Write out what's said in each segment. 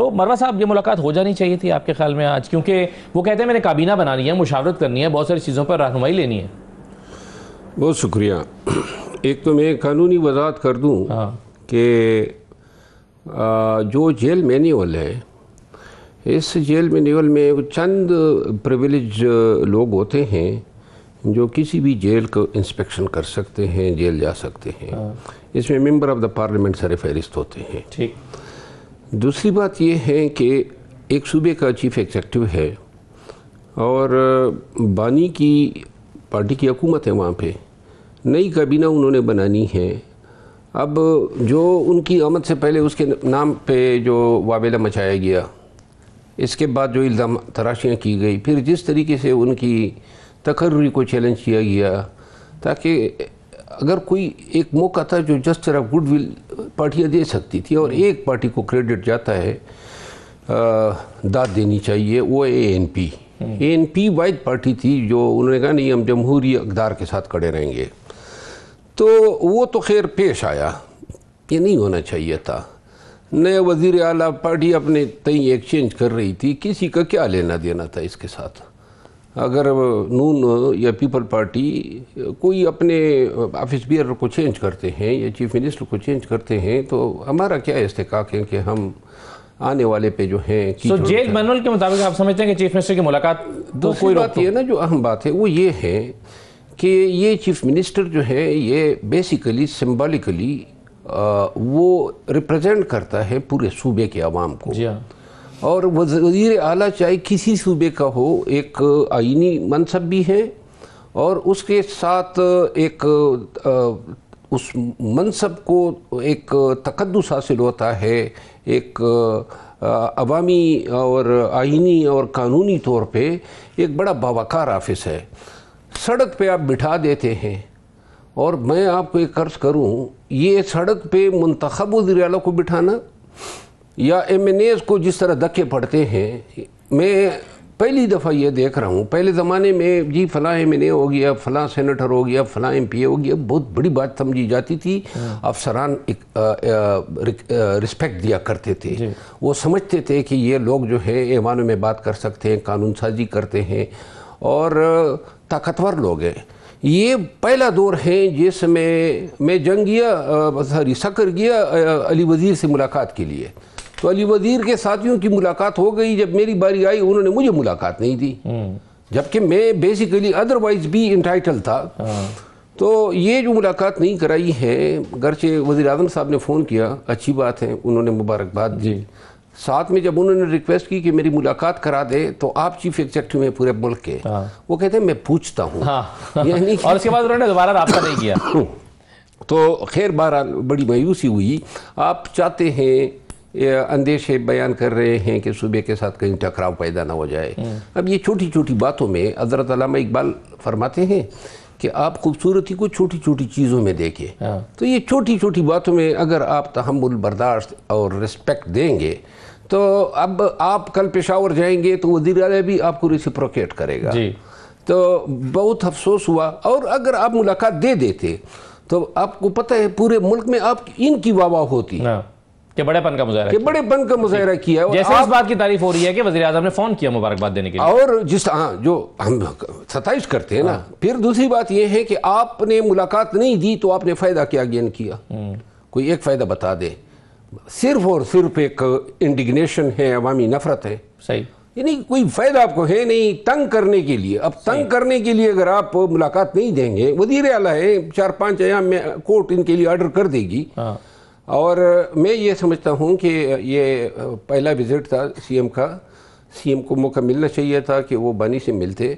تو مروہ صاحب یہ ملاقات ہو جانی چاہیے تھی آپ کے خیال میں آج، کیونکہ وہ کہتے ہیں میں نے کابینہ بنانی ہے، مشاورت کرنی ہے، بہت ساری چیزوں پر رہنمائی لینی ہے. بہت شکریہ. ایک تو میں قانونی وضاحت کر دوں کہ جو جیل مینیول ہے، اس جیل مینیول میں چند پریویلیج لوگ ہوتے ہیں جو کسی بھی جیل کو انسپیکشن کر سکتے ہیں، جیل جا سکتے ہیں. اس میں ممبر آف دا پارلیمنٹ سر فہرست ہوتے ہیں. ٹھیک. دوسری بات یہ ہے کہ ایک صوبے کا چیف ایگزیکٹو ہے اور بانی کی پارٹی کی حکومت ہے، وہاں پہ نئی کابینہ انہوں نے بنانی ہے. اب جو ان کی آمد سے پہلے اس کے نام پہ جو واویلا مچایا گیا، اس کے بعد جو الزام تراشیاں کی گئی، پھر جس طریقے سے ان کی تقرری کو چیلنج کیا گیا، تاکہ اگر کوئی ایک موقع تھا جو جس طرح گڈ ول پارٹیاں دے سکتی تھی اور ایک پارٹی کو کریڈٹ جاتا ہے داد دینی چاہیے، وہ اے این پی. اے این پی واحد پارٹی تھی جو انہوں نے کہا نہیں ہم جمہوری اقدار کے ساتھ کھڑے رہیں گے. تو وہ تو خیر پیش آیا، یہ نہیں ہونا چاہیے تھا. نئے وزیر اعلیٰ پارٹی اپنے تئیں ایک چینج کر رہی تھی، کسی کا کیا لینا دینا تھا اس کے ساتھ. اگر نون یا پیپل پارٹی کوئی اپنے آفس بیئر کو چینج کرتے ہیں یا چیف منسٹر کو چینج کرتے ہیں تو ہمارا کیا استحقاق ہے کہ ہم آنے والے پہ جو ہیں. تو جیل مینول کے مطابق آپ سمجھتے ہیں کہ چیف منسٹر کی ملاقات؟ دوسری بات یہ نا جو اہم بات ہے وہ یہ ہے کہ یہ چیف منسٹر جو ہے یہ بیسیکلی سمبالکلی وہ ریپرزینٹ کرتا ہے پورے صوبے کے عوام کو. جی ہاں. اور وزیر اعلیٰ چاہے کسی صوبے کا ہو ایک آئینی منصب بھی ہے اور اس کے ساتھ ایک اس منصب کو ایک تقدس حاصل ہوتا ہے، ایک عوامی اور آئینی اور قانونی طور پہ ایک بڑا باوقار آفس ہے. سڑک پہ آپ بٹھا دیتے ہیں اور میں آپ کو ایک عرض کروں، یہ سڑک پہ منتخب وزیر اعلیٰ کو بٹھانا یا ایم این ایز کو جس طرح دھکے پڑتے ہیں، میں پہلی دفعہ یہ دیکھ رہا ہوں. پہلے زمانے میں جی فلاں ایم این اے ہو گیا، فلاں سینیٹر ہو گیا، فلاں ایم پی اے ہو گیا، بہت بڑی بات سمجھی جاتی تھی. افسران رسپیکٹ دیا کرتے تھے، وہ سمجھتے تھے کہ یہ لوگ جو ہیں ایوانوں میں بات کر سکتے ہیں، قانون سازی کرتے ہیں اور طاقتور لوگ ہیں. یہ پہلا دور ہے جس میں سکر گیا علی وزیر سے ملاقات کے لیے. تو علی وزیر کے ساتھیوں کی ملاقات ہو گئی، جب میری باری آئی انہوں نے مجھے ملاقات نہیں دی، جبکہ میں بیسیکلی ادروائز بھی انٹائٹل تھا. تو یہ جو ملاقات نہیں کرائی ہے، گرچہ وزیر اعظم صاحب نے فون کیا، اچھی بات ہے، انہوں نے مبارکباد دی. ساتھ میں جب انہوں نے ریکویسٹ کی کہ میری ملاقات کرا دے تو آپ چیف ایگزیکٹو ہیں پورے ملک کے، وہ کہتے ہیں میں پوچھتا ہوں. یعنی اور اس کے بعد انہوں نے دوبارہ رابطہ نہیں کیا. تو خیر بہرحال بڑی مایوسی ہوئی. آپ چاہتے ہیں، اندیشے بیان کر رہے ہیں کہ صوبے کے ساتھ کہیں ٹکراؤ پیدا نہ ہو جائے. اب یہ چھوٹی چھوٹی باتوں میں حضرت علامہ اقبال فرماتے ہیں کہ آپ خوبصورتی کو چھوٹی چھوٹی چیزوں میں دیکھیں. تو یہ چھوٹی چھوٹی باتوں میں اگر آپ تحمل، برداشت اور رسپیکٹ دیں گے تو اب آپ کل پشاور جائیں گے تو وزیر اعلیٰ بھی آپ کو ریسپروکیٹ کرے گا. تو بہت افسوس ہوا. اور اگر آپ ملاقات دے دیتے تو آپ کو پتہ ہے پورے ملک میں آپ ان کی واہ واہ ہوتی کہ بڑے پن کا مظاہرہ کیا. جیسے اس بات کی تعریف ہو رہی ہے کہ وزیر اعظم نے فون کیا مبارکباد دینے کے لیے، اور جو ہم ستائش کرتے ہیں نا. پھر دوسری بات یہ ہے کہ آپ نے ملاقات نہیں دی تو آپ نے فائدہ کیا گین کیا؟ کوئی ایک فائدہ بتا دے. صرف اور صرف ایک انڈیگنیشن ہے، عوامی نفرت ہے. صحیح. یعنی کوئی فائدہ آپ کو ہے نہیں تنگ کرنے کے لیے. اب تنگ کرنے کے لیے اگر آپ ملاقات نہیں دیں گے، وزیر اعلیٰ ہے، 4-5 ایام میں کورٹ ان کے لیے آرڈر کر دے گی. اور میں یہ سمجھتا ہوں کہ یہ پہلا وزٹ تھا سی ایم کا. سی ایم کو موقع ملنا چاہیے تھا کہ وہ بانی سے ملتے.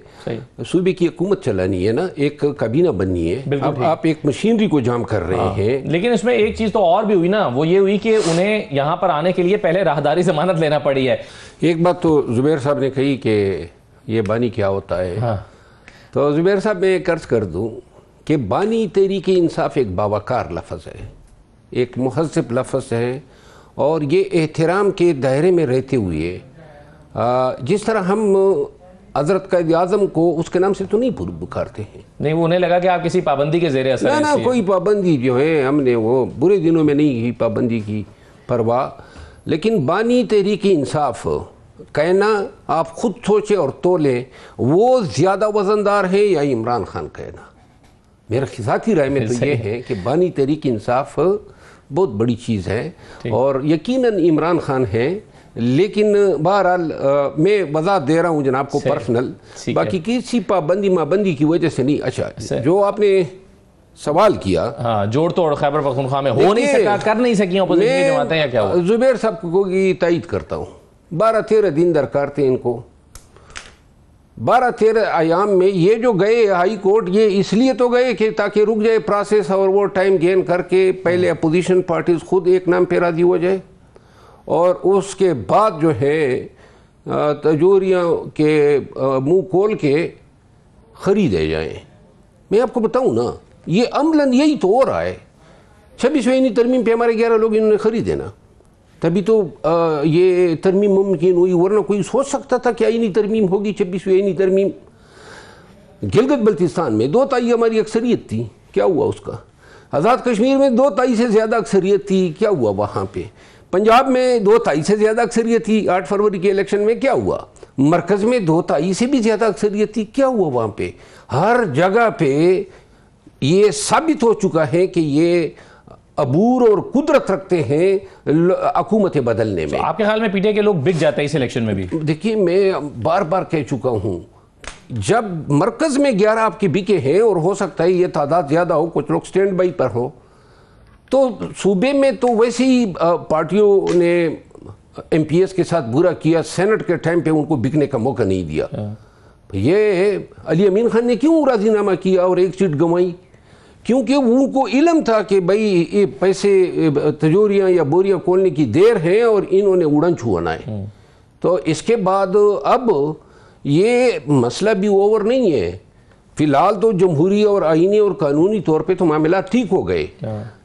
صوبے کی حکومت چلانی ہے نا، ایک کابینہ بننی ہے. اب آپ ایک مشینری کو جام کر رہے ہیں. لیکن اس میں ایک چیز تو اور بھی ہوئی نا، وہ یہ ہوئی کہ انہیں یہاں پر آنے کے لیے پہلے راہداری ضمانت لینا پڑی ہے. ایک بات تو زبیر صاحب نے کہی کہ یہ بانی کیا ہوتا ہے. تو زبیر صاحب میں ایک عرض کر دوں کہ بانی تحریک انصاف ایک باوقار لفظ ہے، ایک مہذب لفظ ہے، اور یہ احترام کے دائرے میں رہتے ہوئے جس طرح ہم حضرت قائد اعظم کو اس کے نام سے تو نہیں پکارتے ہیں. نہیں، وہ انہیں لگا کہ آپ کسی پابندی کے زیر اثر ہیں. نہ کوئی پابندی جو ہے ہم نے وہ برے دنوں میں نہیں کی پابندی کی پرواہ. لیکن بانی تحریک انصاف کہنا آپ خود سوچیں اور تولیں وہ زیادہ وزندار ہے یا عمران خان کہنا. میرا ذاتی رائے میں تو یہ ہے کہ بانی تحریک انصاف بہت بڑی چیز ہے اور یقیناً عمران خان ہے، لیکن بہرحال میں وضاحت دے رہا ہوں جناب کو پرسنل، باقی کسی پابندی مابندی کی وجہ سے نہیں. اچھا جو آپ نے سوال کیا، جوڑ توڑ خیبر پختونخوا میں ہو نہیں سکا، کر نہیں سکی اپوزیشن کی جماعتیں، یا کیا ہوا؟ زبیر صاحب کو تائید کرتا ہوں. 12-13 دن درکار تھے ان کو. 12-13 ایام میں یہ جو گئے ہائی کورٹ، یہ اس لیے تو گئے کہ تاکہ رک جائے پروسیس اور وہ ٹائم گین کر کے پہلے اپوزیشن پارٹیز خود ایک نام پہ راضی ہو جائے اور اس کے بعد جو ہے تجوریاں کے منہ کھول کے خریدے جائیں. میں آپ کو بتاؤں نا، یہ عملاً یہی تو ہو رہا ہے. 26ویں آئینی ترمیم پہ ہمارے 11 لوگ انہوں نے خریدے نا، تبھی تو یہ ترمیم ممکن ہوئی، ورنہ کوئی سوچ سکتا تھا کہ آئینی ترمیم ہوگی 26ویں آئینی ترمیم. گلگت بلتستان میں 2 ہماری اکثریت تھی، کیا ہوا اس کا؟ آزاد کشمیر میں 2 سے زیادہ اکثریت تھی، کیا ہوا وہاں پہ؟ پنجاب میں 2 سے زیادہ اکثریت تھی 8 فروری کے الیکشن میں، کیا ہوا؟ مرکز میں 2 سے بھی زیادہ اکثریت تھی، کیا ہوا وہاں پہ؟ ہر جگہ پہ یہ ثابت ہو چکا ہے کہ یہ عبور اور قدرت رکھتے ہیں حکومتیں بدلنے میں. آپ کے خیال میں پی ٹی آئی کے لوگ بک جاتے ہیں اس الیکشن میں بھی؟ دیکھیے میں بار بار کہہ چکا ہوں، جب مرکز میں 11 آپ کے بکے ہیں اور ہو سکتا ہے یہ تعداد زیادہ ہو، کچھ لوگ سٹینڈ بائی پر ہو، تو صوبے میں تو ویسے ہی پارٹیوں نے ایم پی ایس کے ساتھ برا کیا، سینٹ کے ٹائم پہ ان کو بکنے کا موقع نہیں دیا. یہ علی امین خان نے کیوں راضی نامہ کیا اور ایک سیٹ گنوائی؟ کیونکہ ان کو علم تھا کہ بھائی یہ پیسے تجوریاں یا بوریاں کھولنے کی دیر ہیں اور انہوں نے اڑن چھوانا ہے. تو اس کے بعد اب یہ مسئلہ بھی اوور نہیں ہے. فی الحال تو جمہوری اور آئینی اور قانونی طور پہ تو معاملات ٹھیک ہو گئے،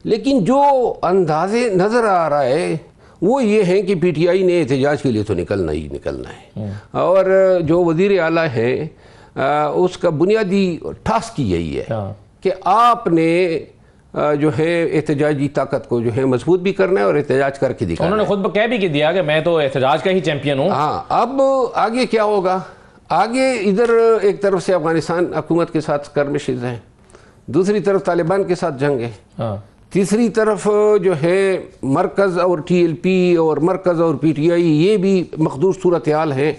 لیکن جو اندازے نظر آ رہا ہے وہ یہ ہے کہ پی ٹی آئی نے احتجاج کے لیے تو نکلنا ہی نکلنا ہے. اور جو وزیر اعلیٰ ہے اس کا بنیادی ٹاسک یہی ہے کہ آپ نے جو ہے احتجاجی طاقت کو جو ہے مضبوط بھی کرنا ہے اور احتجاج کر کے دکھانا ہے. انہوں نے خود کہہ بھی دیا کہ میں تو احتجاج کا ہی چیمپئن ہوں. ہاں، اب آگے کیا ہوگا؟ آگے ادھر ایک طرف سے افغانستان حکومت کے ساتھ کرمشز ہیں، دوسری طرف طالبان کے ساتھ جنگ ہے، تیسری طرف جو ہے مرکز اور ٹی ایل پی اور مرکز اور پی ٹی آئی، یہ بھی مخدوش صورتحال ہے.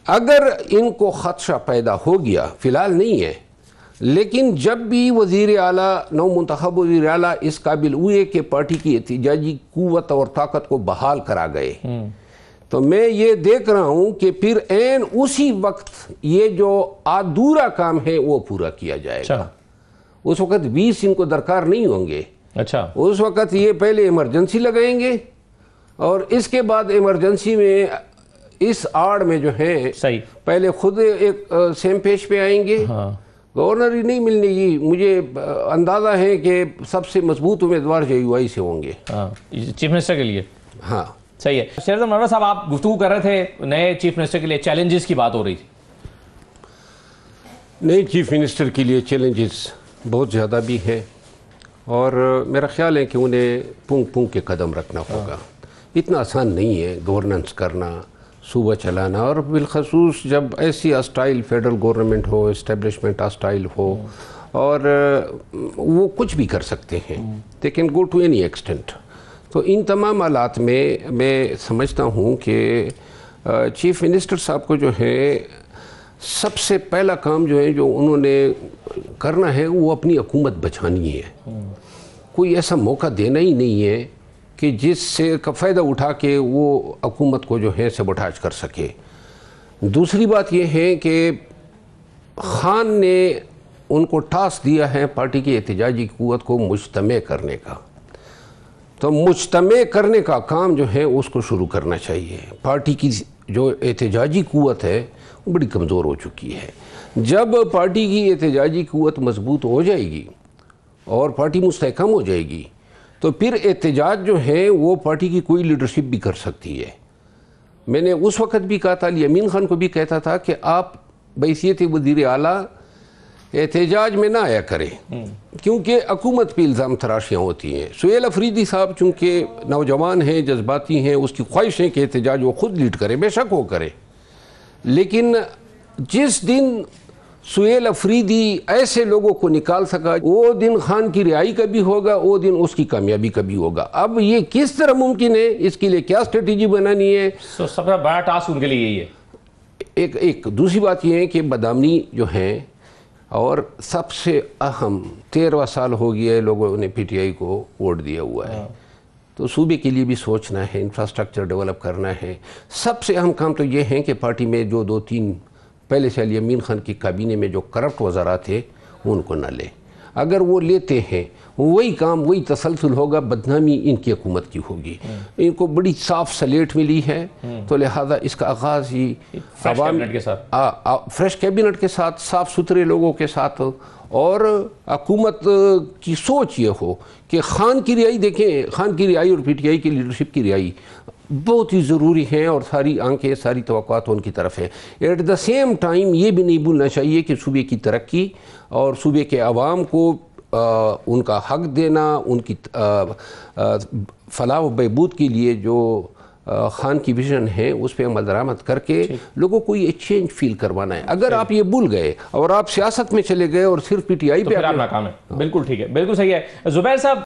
اگر ان کو خدشہ پیدا ہو گیا، فی الحال نہیں ہے، لیکن جب بھی وزیر اعلیٰ نو منتخب وزیر اعلیٰ اس قابل ہوئے کہ پارٹی کی احتجاجی قوت اور طاقت کو بحال کرا گئے، تو میں یہ دیکھ رہا ہوں کہ پھر عین اسی وقت یہ جو ادھورا کام ہے وہ پورا کیا جائے گا. اس وقت 20 ان کو درکار نہیں ہوں گے. اس وقت یہ پہلے ایمرجنسی لگائیں گے اور اس کے بعد ایمرجنسی میں اس آڑ میں جو ہے پہلے خود ایک سیم پیج پہ آئیں گے. گورنر ہی نہیں ملنے کی مجھے اندازہ ہے کہ سب سے مضبوط امیدوار جے یو آئی سے ہوں گے چیف منسٹر کے لیے. ہاں صحیح ہے. شہزاد منور صاحب، آپ گفتگو کر رہے تھے نئے چیف منسٹر کے لیے چیلنجز کی بات ہو رہی تھی. نئے چیف منسٹر کے لیے چیلنجز بہت زیادہ بھی ہیں اور میرا خیال ہے کہ انہیں پونگ پونگ کے قدم رکھنا ہوگا. اتنا آسان نہیں ہے گورننس کرنا، صوبہ چلانا، اور بالخصوص جب ایسی اسٹائل فیڈرل گورنمنٹ ہو، اسٹیبلشمنٹ اسٹائل ہو، اور وہ کچھ بھی کر سکتے ہیں، they can go to any extent. تو ان تمام حالات میں سمجھتا ہوں کہ چیف منسٹر صاحب کو جو ہے سب سے پہلا کام جو ہے جو انہوں نے کرنا ہے وہ اپنی حکومت بچانی ہے. کوئی ایسا موقع دینا ہی نہیں ہے کہ جس سے کا فائدہ اٹھا کے وہ حکومت کو جو ہے سبوٹاج کر سکے. دوسری بات یہ ہے کہ خان نے ان کو ٹاسک دیا ہے پارٹی کی احتجاجی قوت کو مجتمع کرنے کا، تو مجتمع کرنے کا کام جو ہے اس کو شروع کرنا چاہیے. پارٹی کی جو احتجاجی قوت ہے وہ بڑی کمزور ہو چکی ہے. جب پارٹی کی احتجاجی قوت مضبوط ہو جائے گی اور پارٹی مستحکم ہو جائے گی تو پھر احتجاج جو ہے وہ پارٹی کی کوئی لیڈرشپ بھی کر سکتی ہے. میں نے اس وقت بھی کہا تھا، علی امین خان کو بھی کہتا تھا کہ آپ بحیثیت وزیر اعلیٰ احتجاج میں نہ آیا کرے، کیونکہ حکومت پہ الزام تراشیاں ہوتی ہیں۔ سہیل افریدی صاحب چونکہ نوجوان ہیں، جذباتی ہیں، اس کی خواہش ہے کہ احتجاج وہ خود لیڈ کرے، بے شک وہ کرے، لیکن جس دن سہیل افریدی ایسے لوگوں کو نکال سکا، وہ دن خان کی رہائی کا بھی ہوگا، وہ دن اس کی کامیابی کا بھی ہوگا۔ اب یہ کس طرح ممکن ہے، اس کے لیے کیا اسٹریٹجی بنانی ہے؟ سب سے بڑا ٹاسک ان کے لیے یہی ہے۔ ایک دوسری بات یہ ہے کہ بدامنی جو ہیں، اور سب سے اہم 13واں سال ہو گیا ہے لوگوں نے پی ٹی آئی کو ووٹ دیا ہوا ہے، تو صوبے کے لیے بھی سوچنا ہے، انفراسٹرکچر ڈیولپ کرنا ہے۔ سب سے اہم کام تو یہ ہے کہ پارٹی میں جو 2-3 پہلے سے علی امین خان کی کابینے میں جو کرپٹ وزراء تھے ان کو نہ لے۔ اگر وہ لیتے ہیں وہی کام، وہی تسلسل ہوگا، بدنامی ان کی حکومت کی ہوگی۔ ان کو بڑی صاف سلیٹ ملی ہے، تو لہذا اس کا آغاز ہی فریش کیبنٹ کے ساتھ، صاف ستھرے لوگوں کے ساتھ، اور حکومت کی سوچ یہ ہو کہ خان کی رہائی، دیکھیں خان کی رہائی اور پی ٹی آئی کی لیڈرشپ کی رہائی بہت ہی ضروری ہیں، اور ساری آنکھیں، ساری توقعات ان کی طرف ہیں۔ ایٹ دا سیم ٹائم یہ بھی نہیں بھولنا چاہیے کہ صوبے کی ترقی اور صوبے کے عوام کو ان کا حق دینا، ان کی فلاح و بہبود کے لیے جو خان کی ویژن ہے اس پہ عمل درآمد کر کے لوگوں کو یہ چینج فیل کروانا ہے۔ اگر آپ یہ بھول گئے اور آپ سیاست میں چلے گئے اور صرف پی ٹی آئی پہ، تو پھر آپ ناکام ہیں۔ بالکل ٹھیک ہے، بالکل صحیح ہے زبیر صاحب۔